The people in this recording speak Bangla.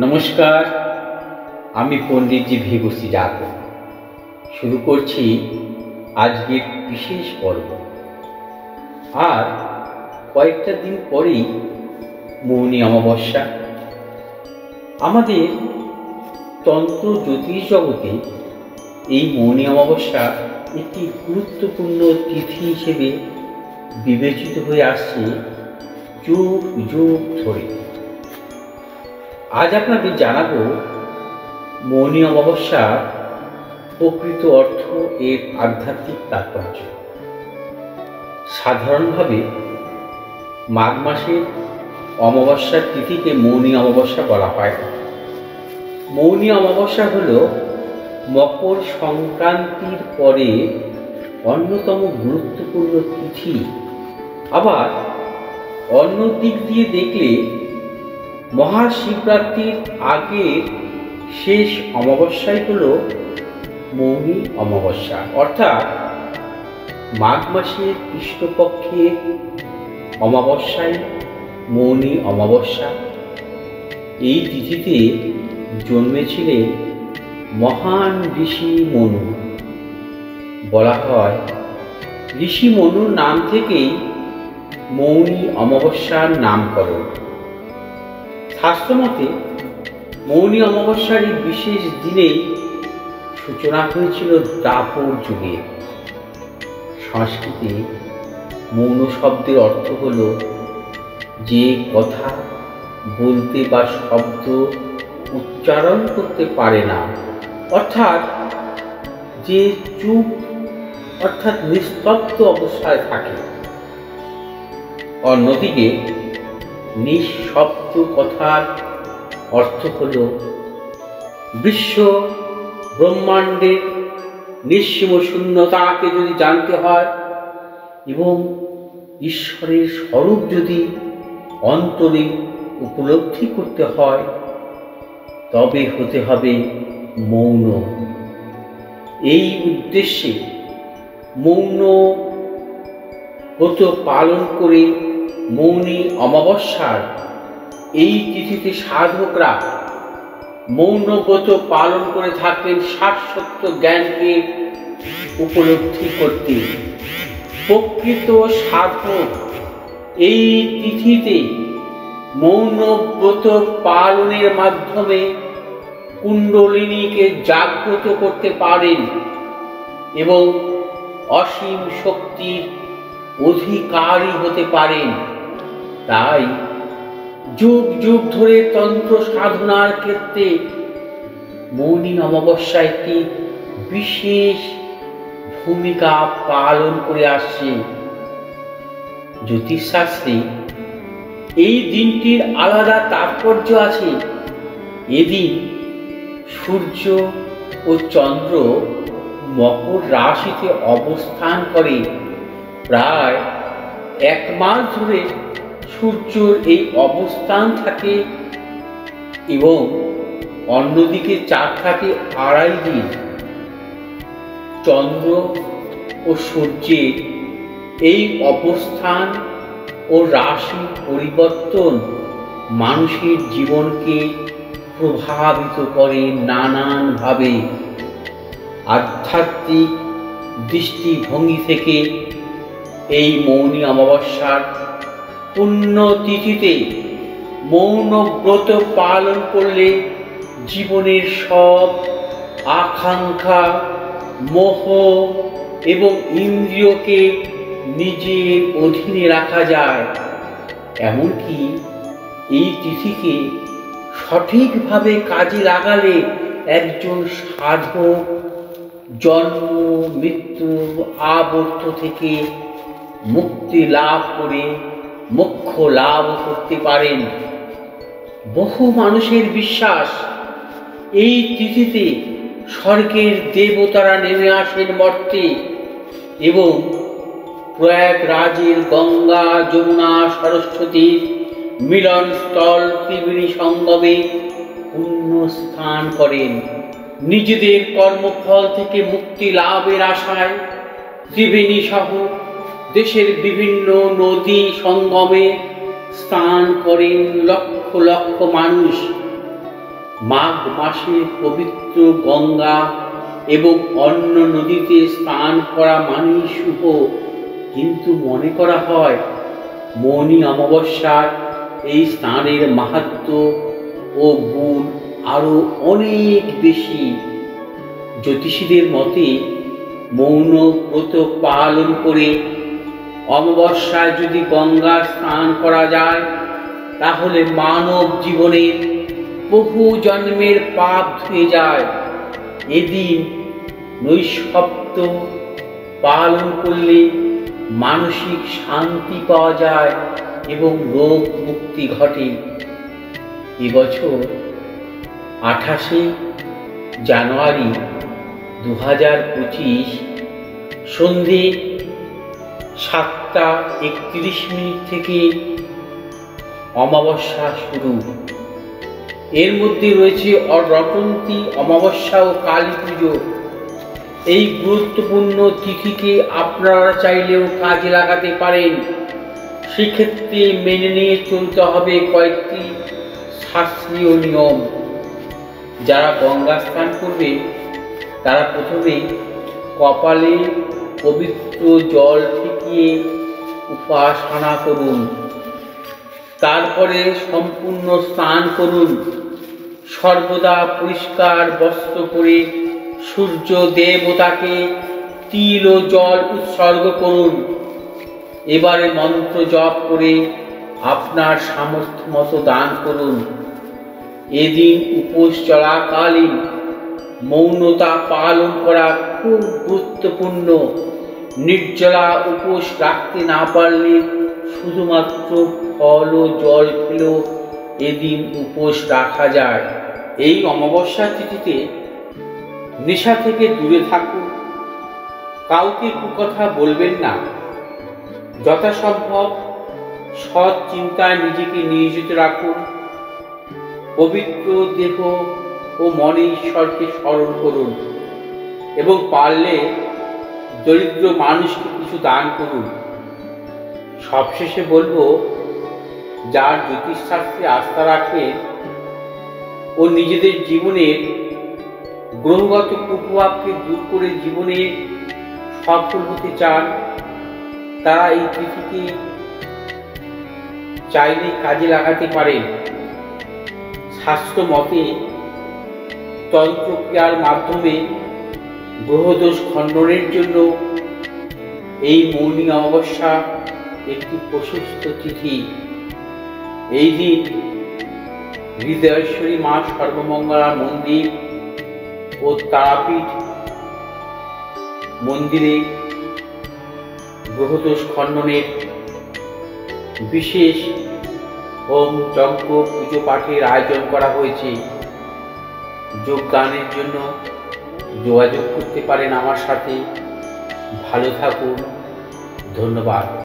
নমস্কার, আমি পণ্ডিতজি ভিগুসি যাদব। শুরু করছি আজকের বিশেষ পর্ব। আর কয়েকটা দিন পরেই মৌনী অমাবস্যা। আমাদের তন্ত্র জ্যোতিষ জগতে এই মৌনী অমাবস্যা একটি গুরুত্বপূর্ণ তিথি হিসেবে বিবেচিত হয়ে আসছে যুগ যুগ ধরে। আজ আপনাদের জানাবো মৌনী অমাবস্যা প্রকৃত অর্থ, এর আধ্যাত্মিক তাৎপর্য। সাধারণভাবে মাঘ মাসের অমাবস্যার তিথিকে মৌনী অমাবস্যা বলা হয়। মৌনী অমাবস্যা হল মকর সংক্রান্তির পরে অন্যতম গুরুত্বপূর্ণ তিথি। আবার অন্য দিক দিয়ে দেখলে মহাশিবরাত্রির আগের শেষ অমাবস্যাই হল মৌনী অমাবস্যা, অর্থাৎ মাঘ মাসের কৃষ্ণপক্ষের অমাবস্যাই মৌনী অমাবস্যা। এই তিথিতে জন্মেছিলেন মহান ঋষি মনু। বলা হয় ঋষি মনুর নাম থেকেই মৌনী অমাবস্যার নামকরণ। শাস্ত্রমতে মৌনী অমাবস্যার এই বিশেষ দিনেই সূচনা হয়েছিল দ্বাপর যুগের। সংস্কৃতে মৌন শব্দের অর্থ হল যে কথা বলতে বা শব্দ উচ্চারণ করতে পারে না, অর্থাৎ যে চুপ অর্থাৎ নিস্তব্ধ অবস্থায় থাকে। অন্যদিকে নিঃশব্দ কথার অর্থ হল বিশ্ব ব্রহ্মাণ্ডের নিঃসীম শূন্যতাকে যদি জানতে হয় এবং ঈশ্বরের স্বরূপ যদি অন্তরে উপলব্ধি করতে হয়, তবে হতে হবে মৌন। এই উদ্দেশ্যে মৌন ব্রত পালন করে মৌনী অমাবস্যার এই তিথিতে সাধকরা মৌন ব্রত পালন করে থাকেন শাশ্বত জ্ঞানকে উপলব্ধি করতে। প্রকৃত সাধক এই তিথিতে মৌন ব্রত পালনের মাধ্যমে কুণ্ডলিনীকে জাগ্রত করতে পারেন এবং অসীম শক্তির অধিকারী হতে পারেন। তাই যুগ যুগ ধরে তন্ত্র সাধনার ক্ষেত্রে মৌনী অমাবস্যা একটি বিশেষ ভূমিকা পালন করে আসছে। জ্যোতিষশাস্ত্রে এই দিনটির আলাদা তাৎপর্য আছে। এদিন সূর্য ও চন্দ্র মকর রাশিতে অবস্থান করে। প্রায় এক মাস ধরে সূর্যর এই অবস্থান থাকে এবং অন্যদিকে চাঁদ থাকে 2.5 দিন। চন্দ্র ও সূর্যের এই অবস্থান ও রাশি পরিবর্তন মানুষের জীবনকে প্রভাবিত করে নানানভাবে। আধ্যাত্মিক দৃষ্টিভঙ্গি থেকে এই মৌনী অমাবস্যার পুণ্যতিথিতে মৌন ব্রত পালন করলে জীবনের সব আকাঙ্ক্ষা, মোহ এবং ইন্দ্রিয়কে নিজের অধীনে রাখা যায়। এমনকি এই তিথিকে সঠিকভাবে কাজে লাগালে একজন সাধক জন্ম মৃত্যু আবর্ত থেকে মুক্তি লাভ করে মোক্ষ লাভ করতে পারেন। বহু মানুষের বিশ্বাস এই তিথিতে স্বর্গের দেবতারা নেমে আসেন মর্তে এবং প্রয়াগরাজের গঙ্গা যমুনা সরস্বতীর মিলনস্থল ত্রিবেণী সঙ্গমে পুণ্য স্থান করেন। নিজেদের কর্মফল থেকে মুক্তি লাভের আশায় ত্রিবেণী সহ দেশের বিভিন্ন নদী সঙ্গমে স্নান করেন লক্ষ লক্ষ মানুষ। মাঘ মাসে পবিত্র গঙ্গা এবং অন্য নদীতে স্নান করা মানেই শুভ, কিন্তু মনে করা হয় মৌনী অমাবস্যার এই স্নানের মাহাত্ম্য ও গুণ আরও অনেক বেশি। জ্যোতিষীদের মতে মৌন ব্রত পালন করে অমাবস্যায় যদি গঙ্গা স্নান করা যায়, তাহলে মানব জীবনের বহু জন্মের পাপ ধুয়ে যায়। এদিন নৈশপ্ত পালন করলে মানসিক শান্তি পাওয়া যায় এবং রোগ মুক্তি ঘটে। এবছর 28শে জানুয়ারি 2025 সন্ধে 7:31 থেকে অমাবস্যা শুরু। এর মধ্যে রয়েছে রটন্তী অমাবস্যা ও কালী পুজো। এই গুরুত্বপূর্ণ তিথিকে আপনারা চাইলেও কাজে লাগাতে পারেন। সেক্ষেত্রে মেনে নিয়ে চলতে হবে কয়েকটি শাস্ত্রীয় নিয়ম। যারা গঙ্গা স্নান করবে তারা প্রথমে কপালে পবিত্র জল ঠেকিয়ে উপাসনা করুন। তারপরে সম্পূর্ণ স্নান করুন। সর্বদা পরিষ্কার বস্ত্র পরে সূর্য দেবতাকে তিল ও জল উৎসর্গ করুন। এবারে মন্ত্র জপ করে আপনার সামর্থ্য মতো দান করুন। এদিন উপোস চলাকালীন মৌনতা পালন করা খুব গুরুত্বপূর্ণ। নির্জলা উপোস রাখতে না পারলে শুধুমাত্র ফল ও জল খেলেও এদিন উপোস রাখা যায়। এই অমাবস্যা তিথিতে নেশা থেকে দূরে থাকুন। কাউকে কুকথা বলবেন না। যথাসম্ভব সৎ চিন্তায় নিজেকে নিয়োজিত রাখুন। পবিত্র দেহ ও মনে ঈশ্বরকে স্মরণ করুন এবং পারলে দরিদ্র মানুষকে কিছু দান করুন। সবশেষে বলবো, যার জ্যোতিষশাস্ত্রে আস্থা রাখেন ও নিজেদের জীবনের গ্রহগত কুপ্রভাবকে দূর করে জীবনে সফল হতে চান, তারা এই তিথিকে চাইলে কাজে লাগাতে পারেন। শাস্ত্র মতে তন্ত্রক্রিয়ার মাধ্যমে গ্রহদোষ খণ্ডনের জন্য এই মৌনী অমাবস্যা একটি প্রশস্ত তিথি। এই দিন হৃদয়েশ্বরী মা সর্বমঙ্গলা মন্দির ও তারাপীঠ মন্দিরে গ্রহদোষ খণ্ডনের বিশেষ হোম যজ্ঞ পুজো পাঠের আয়োজন করা হয়েছে। যোগদানের জন্য যোগাযোগ করতে পারেন আমার সাথে। ভালো থাকুন। ধন্যবাদ।